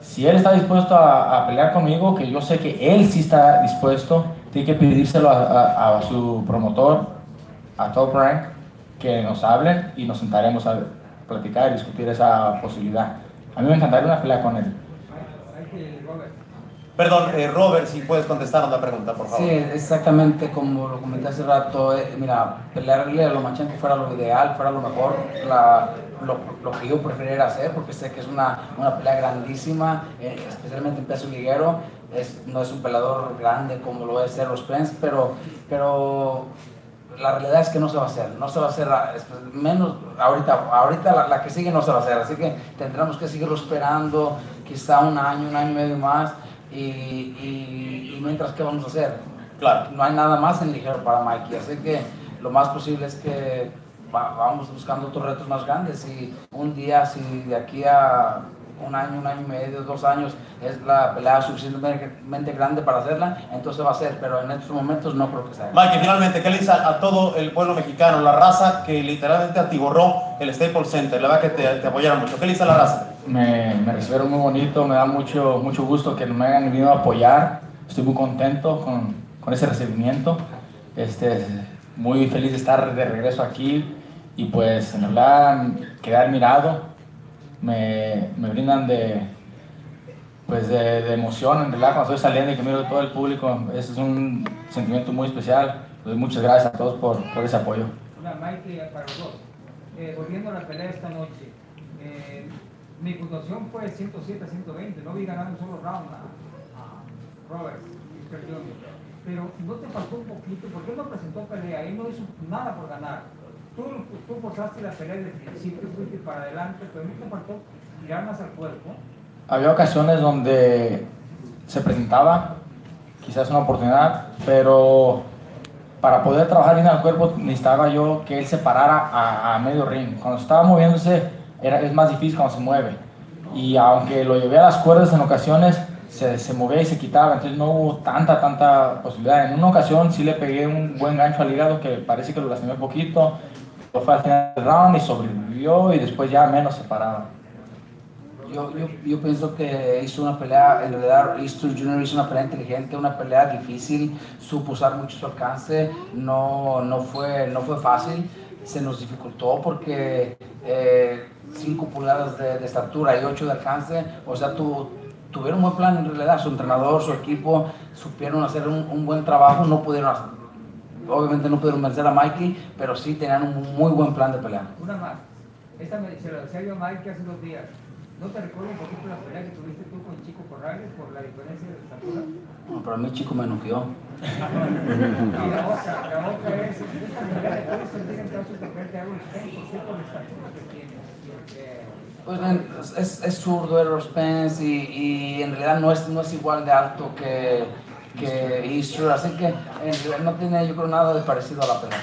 Si él está dispuesto a pelear conmigo, que yo sé que él sí está dispuesto, tiene que pedírselo a su promotor, a Top Rank, que nos hablen y nos sentaremos a platicar y discutir esa posibilidad. A mí me encantaría una pelea con él. Perdón, Robert, si puedes contestar la pregunta, por favor. Sí, exactamente como lo comenté hace rato. Mira, pelearle a Lomachenko fuera lo ideal, fuera lo mejor, lo que yo preferiría hacer, porque sé que es una pelea grandísima, especialmente en peso liguero. No es un peleador grande como lo es Errol Spence, pero la realidad es que no se va a hacer, menos ahorita la que sigue no se va a hacer, así que tendremos que seguirlo esperando, quizá un año y medio más, y mientras, ¿qué vamos a hacer? Claro. No hay nada más en ligero para Mikey, así que lo más posible es que vamos buscando otros retos más grandes, y un día, si de aquí a un año y medio, 2 años, es la pelea suficientemente grande para hacerla, entonces va a ser, pero en estos momentos no creo que sea. Mikey, finalmente, ¿qué le dice a todo el pueblo mexicano, la raza que literalmente atiborró el Staples Center? La verdad que te apoyaron mucho. ¿Qué le dice a la raza? Me recibieron muy bonito, me da mucho gusto que me hayan venido a apoyar. Estoy muy contento con ese recibimiento. Muy feliz de estar de regreso aquí y pues en verdad quedé admirado. Me brindan de emoción en realidad cuando estoy saliendo y que miro todo el público. Ese es un sentimiento muy especial. Pues muchas gracias a todos por ese apoyo. Mikey, para los dos, volviendo a la pelea esta noche, mi puntuación fue 107 a 120, no vi ganar un solo round a Robert, pero no te faltó un poquito, porque él no presentó pelea, él no hizo nada por ganar. Tú forzaste la pelea desde el principio, fuiste para adelante, pero no te faltó tirar más al cuerpo. Había ocasiones donde se presentaba quizás una oportunidad, pero para poder trabajar bien al cuerpo necesitaba yo que él se parara a medio ring. Cuando estaba moviéndose es más difícil cuando se mueve. Y aunque lo llevé a las cuerdas en ocasiones, se movía y se quitaba, entonces no hubo tanta posibilidad. En una ocasión sí le pegué un buen gancho al hígado que parece que lo lastimé un poquito. Fue al final del round y sobrevivió y después ya menos se paraba. Yo pienso que hizo una pelea, en realidad Easter Jr. hizo una pelea inteligente, una pelea difícil, supo usar mucho su alcance, no fue fácil, se nos dificultó porque 5 pulgadas de estatura y 8 de alcance, o sea, tuvieron un buen plan en realidad, su entrenador, su equipo, supieron hacer un buen trabajo, obviamente no pudieron vencer a Mikey, pero sí tenían un muy buen plan de pelea. Una más, esta me se lo decía yo a Mikey hace 2 días. ¿No te recuerdo un poquito la pelea que tuviste tú con Chico Corrales por la diferencia de estatura? No, pero a mí Chico me noqueó. Y la otra es, esta pelea de puedes sentir en casos de frente a Errol Spence, ¿por qué por la estatura que tiene? Pues es zurdo Errol Spence y en realidad no es igual de alto que Easter, así que en realidad no tiene yo creo nada de parecido a la pelea.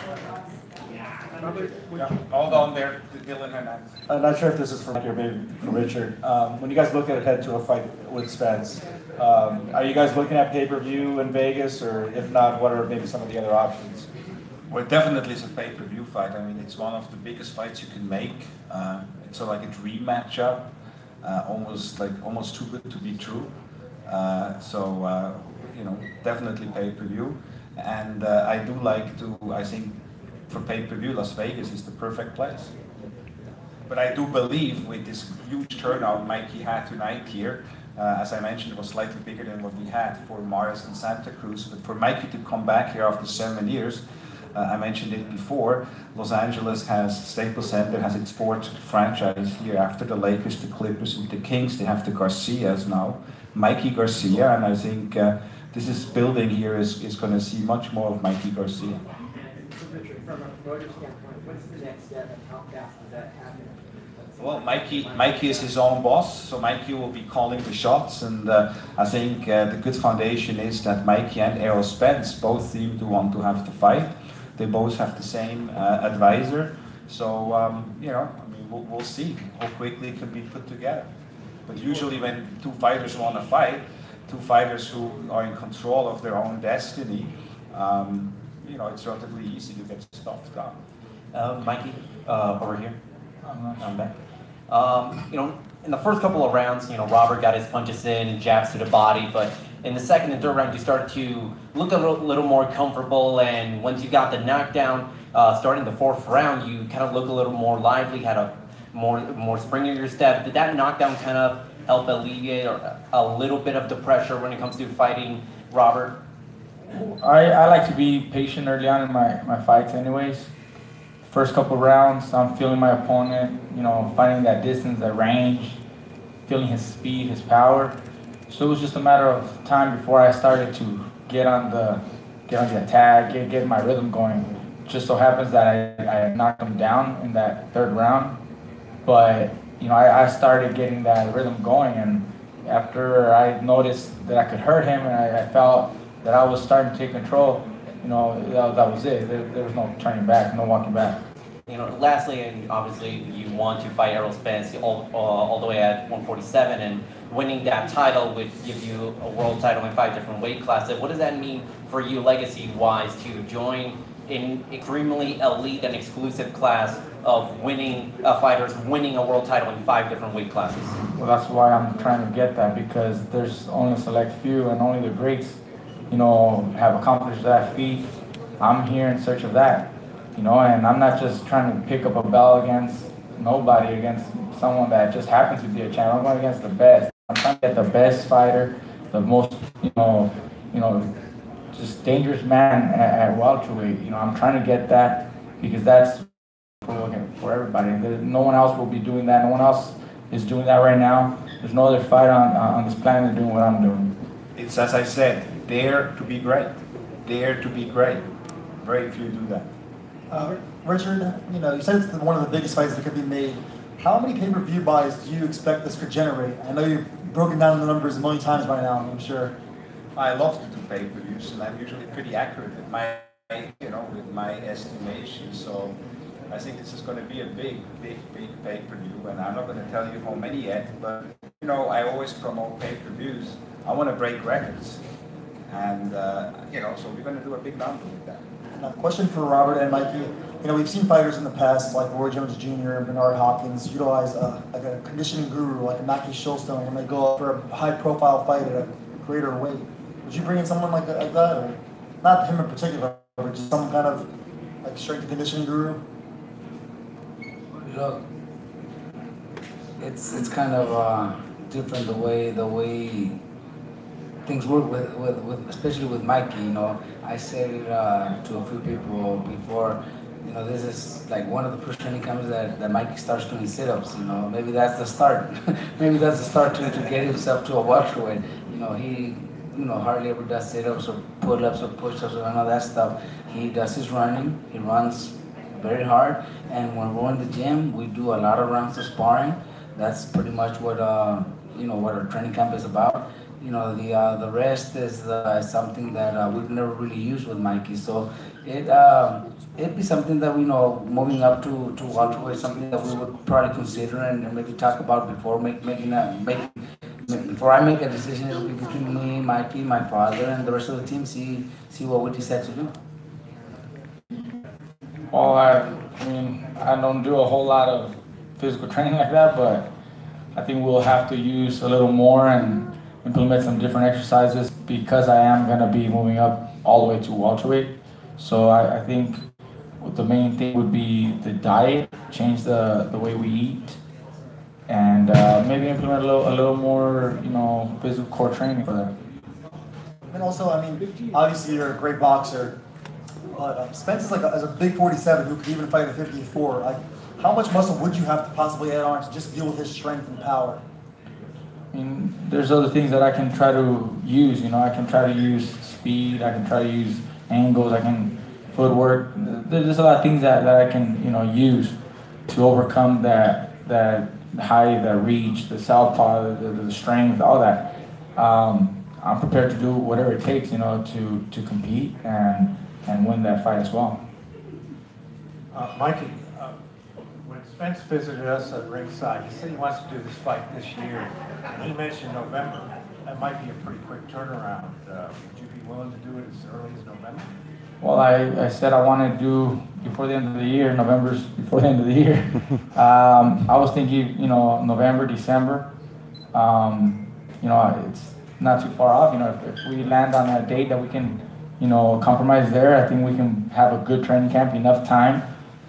Hold on there, Dylan Hernandez. I'm not sure if this is for Mikey or maybe for Richard. When you guys look ahead to a fight with Spence, are you guys looking at pay-per-view in Vegas, or if not, what are maybe some of the other options? Well, definitely it's a pay-per-view fight. I mean, it's one of the biggest fights you can make. It's like a dream matchup, almost too good to be true. Definitely pay-per-view. And I do like to, I think, for pay-per-view, Las Vegas is the perfect place. But I do believe with this huge turnout Mikey had tonight here, as I mentioned, it was slightly bigger than what we had for Mars and Santa Cruz. But for Mikey to come back here after 7 years, I mentioned it before, Los Angeles Staples Center has its 4th franchise here after the Lakers, the Clippers, and the Kings. They have the Garcias now, Mikey Garcia, and I think this building here is going to see much more of Mikey Garcia. From a promoter standpoint, what's the next step and how fast does that happen? Well, Mikey is his own boss, so Mikey will be calling the shots, and I think the good foundation is that Mikey and Errol Spence both seem to want to have the fight. They both have the same advisor, so we'll see how quickly it can be put together. But usually when 2 fighters want to fight, 2 fighters who are in control of their own destiny, it's relatively easy to get stuff done. Mikey, over here. I'm back. In the first couple of rounds, Robert got his punches in and jabs to the body, but in the second and third round, you started to look a little more comfortable, and once you got the knockdown, starting the 4th round, you kind of look a little more lively, had a more spring in your step. Did that knockdown kind of help alleviate a little bit of the pressure when it comes to fighting Robert? I like to be patient early on in my fights anyways. First couple rounds, I'm feeling my opponent, finding that distance, that range, feeling his speed, his power. So it was just a matter of time before I started to get on the attack, get my rhythm going. Just so happens that I knocked him down in that 3rd round. But, I started getting that rhythm going, and after I noticed that I could hurt him and I felt that I was starting to take control, that was it. There was no turning back, no walking back. Lastly, and obviously you want to fight Errol Spence all the way at 147, and winning that title would give you a world title in 5 different weight classes. What does that mean for you legacy-wise to join in extremely elite and exclusive class of fighters winning a world title in 5 different weight classes? Well, that's why I'm trying to get that, because there's only a select few and only the greats, have accomplished that feat. I'm here in search of that, and I'm not just trying to pick up a belt against nobody, against someone that just happens to be a champion. I'm going against the best. I'm trying to get the best fighter, the most, just dangerous man at welterweight. I'm trying to get that because that's for everybody. No one else will be doing that. No one else is doing that right now. There's no other fighter on this planet doing what I'm doing. It's as I said, dare to be great. Dare to be great. Very few do that. Richard, you said it's one of the biggest fights that could be made. How many pay-per-view buys do you expect this could generate? I know you've broken down the numbers a million times by now, I'm sure. I love to do pay-per-views, and I'm usually pretty accurate with my estimation. So I think this is going to be a big pay-per-view, and I'm not going to tell you how many yet, but I always promote pay-per-views. I want to break records, and so we're going to do a big number with that. Now, question for Robert and Mikey. We've seen fighters in the past, like Roy Jones Jr. and Bernard Hopkins, utilize a conditioning guru like a Mackie Shilstone when they go up for a high-profile fight at a greater weight. Would you bring in someone like that, or not him in particular, but just some kind of strength and conditioning guru? Look, it's kind of different the way things work with especially with Mikey. I said it to a few people before. This is like one of the first training camps that Mikey starts doing sit-ups. Maybe that's the start. Maybe that's the start to get himself to a welterweight. He hardly ever does sit-ups or pull-ups or push-ups or none of that stuff. He does his running. He runs very hard, and when we're in the gym, we do a lot of rounds of sparring. That's pretty much what what our training camp is about. The rest is something that we've never really used with Mikey. So it'd be something that moving up to welterweight, something that we would probably consider and maybe talk about before before I make a decision. It'll be between me, Mikey, my father, and the rest of the team. See what we decide to do. Well, I don't do a whole lot of physical training like that, but I think we'll have to use a little more and implement some different exercises because I am going to be moving up all the way to welterweight. So I think the main thing would be the diet, change the way we eat, and maybe implement a little more, physical core training for that. And also, obviously you're a great boxer, but Spence is as a big 47 who could even fight a 54. How much muscle would you have to possibly add on to just deal with his strength and power? There's other things that I can try to use. I can try to use speed. I can try to use angles. I can footwork. There's a lot of things that I can use to overcome that height, that reach, the southpaw, the strength, all that. I'm prepared to do whatever it takes, to compete and win that fight as well. Mikey, when Spence visited us at ringside, he said he wants to do this fight this year. He mentioned November. That might be a pretty quick turnaround. Would you be willing to do it as early as November? Well, I said I want to do before the end of the year. November's before the end of the year. I was thinking, November, December. It's not too far off. If we land on a date that we can compromise there, I think we can have a good training camp, enough time.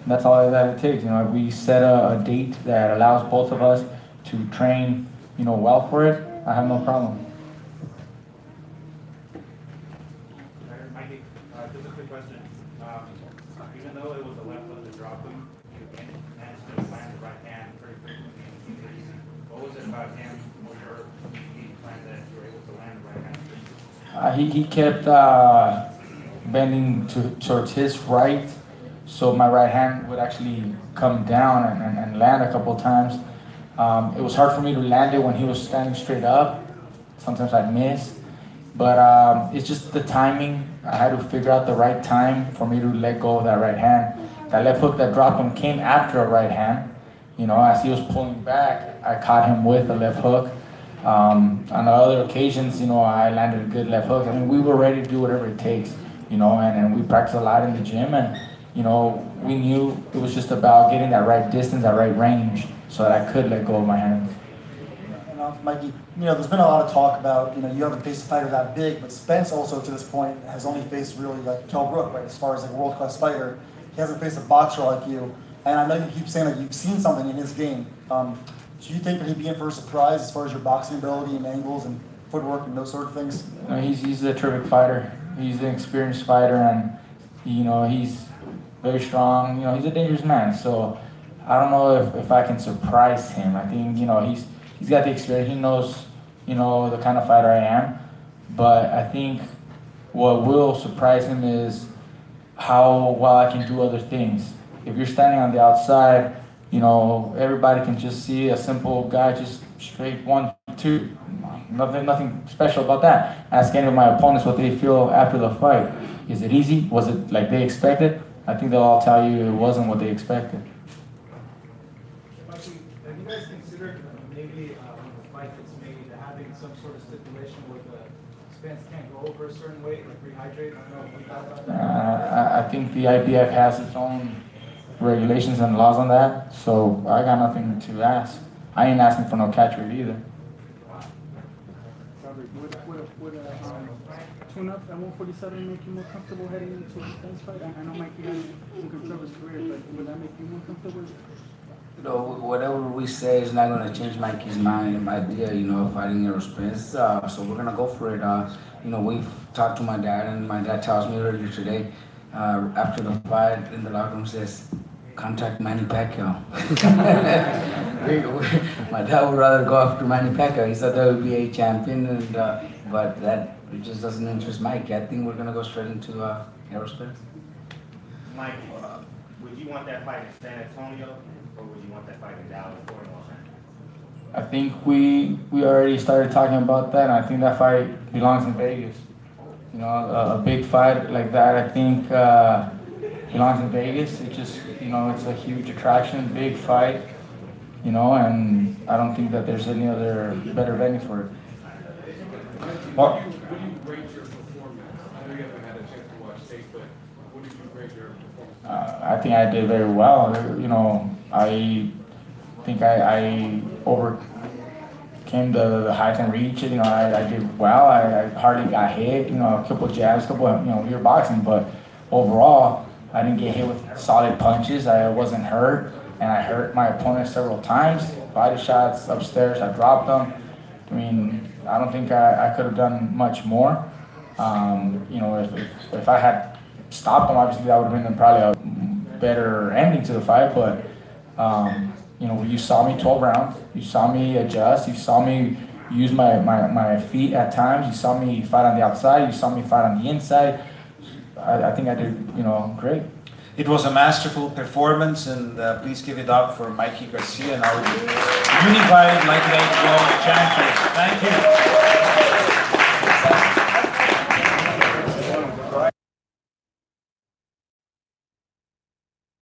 That's all that it takes. If we set a date that allows both of us to train, well for it, I have no problem. Mikey, just a quick question. Even though it was a left foot that dropped him, you managed to land the right hand very frequently and keep it easy. What was it about him or your game plan that you were able to land the right hand? He kept bending towards his right, so my right hand would actually come down and land a couple of times. It was hard for me to land it when he was standing straight up. Sometimes I'd miss. But it's just the timing. I had to figure out the right time for me to let go of that right hand. That left hook that dropped him came after a right hand. As he was pulling back, I caught him with a left hook. On other occasions, I landed a good left hook. I mean, we were ready to do whatever it takes, and we practiced a lot in the gym. And, we knew it was just about getting that right distance, that right range, so that I could let go of my hands. Mikey, there's been a lot of talk about, you haven't faced a fighter that big, but Spence also to this point has only faced really like Kell Brook, right? As far as like a world-class fighter, he hasn't faced a boxer like you. And I know you keep saying that you've seen something in his game. Do you think that he'd be in for a surprise as far as your boxing ability and angles and footwork and those sort of things? He's a terrific fighter. He's an experienced fighter, and he's very strong. He's a dangerous man. So I don't know if I can surprise him. I think he's got the experience. He knows the kind of fighter I am. But I think what will surprise him is how well I can do other things. If you're standing on the outside, everybody can just see a simple guy, just straight 1, 2. Nothing special about that. Ask any of my opponents what they feel after the fight. Is it easy? Was it like they expected? I think they'll all tell you it wasn't what they expected. Mikey, have you guys considered maybe when the fight gets made having some sort of stipulation where the Spence can't go over a certain weight, like rehydrate? I don't know if we thought about that. I think the IPF has its own regulations and laws on that, so I got nothing to ask. I ain't asking for no catch rate either. Would tune-up at 147 make you more comfortable heading into a Spence fight? I know Mikey hasn't confirmed his career, but would that make you more comfortable? Whatever we say is not going to change Mikey's idea, of fighting Errol Spence. So we're going to go for it. We've talked to my dad, and my dad tells me earlier today, after the fight in the locker room, says, contact Manny Pacquiao. My dad would rather go after Manny Pacquiao. He's a WBA champion, but that it just doesn't interest Mikey. I think we're going to go straight into Errol Spence. Mikey, would you want that fight in San Antonio, or would you want that fight in Dallas or in Los Angeles? I think we already started talking about that, and I think that fight belongs in Vegas. A big fight like that, I think belongs in Vegas. It just, it's a huge attraction, big fight, and I don't think that there's any other better venue for it. What do you rate your performance? I know you haven't had a chance to watch tape, but what did you rate your performance? I think I did very well. I think I overcame the height and reach. I did well. I hardly got hit. A couple jabs, you're boxing, but overall, I didn't get hit with solid punches. I wasn't hurt, and I hurt my opponent several times. Body shots upstairs, I dropped them. I don't think I could have done much more. If I had stopped him, obviously that would have been probably a better ending to the fight. But you saw me 12 rounds. You saw me adjust. You saw me use my feet at times. You saw me fight on the outside. You saw me fight on the inside. I think I did, great. It was a masterful performance, and please give it up for Mikey Garcia, now unified lightweight world champion. Thank you.